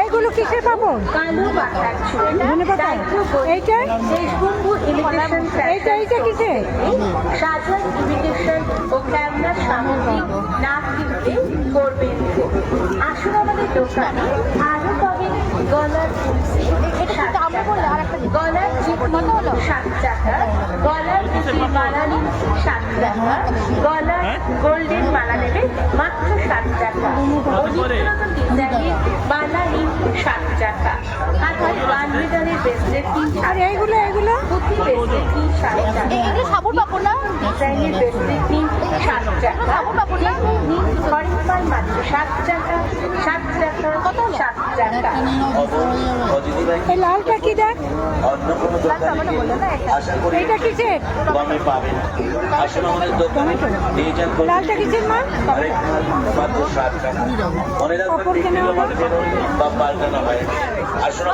এগুলো কিসের পাপড়? ধনে পাতা। এইটা এইটা এইটা কিসের? সাজান ইমিটেশন ও ক্যামেরার সামগ্রী না কিনতে করবেন। আসুন আমাদের দোকানে আরো পাবেন গলার গলার চিকনি 7 টাকা, গলার মালা নিন 7 টাকা, গলার গোল্ডেন মালা নেবে মাত্র 7 টাকা, ডিজাইনের মালা নিন 7 টাকা, হাতের বানবিদানের ব্রেসলেট নিন 7 টাকা, এগুলো এগুলো পুঁথি ব্রেসলেট নিন 7 টাকা, এগুলো সাবুর পাপড় না? ডিজাইনের ব্রেসলেট নিন 7 টাকা, সাবুর পাপড় না? নিন ঘরের মাল মাত্র 7 টাকা, 7 টাকা, 7 টাকা। এই লালটা কি দেখ? এইটা কিসের? লালটা কিসের মা? মনে রাখবেন, পাল্টানো হয়। আসলে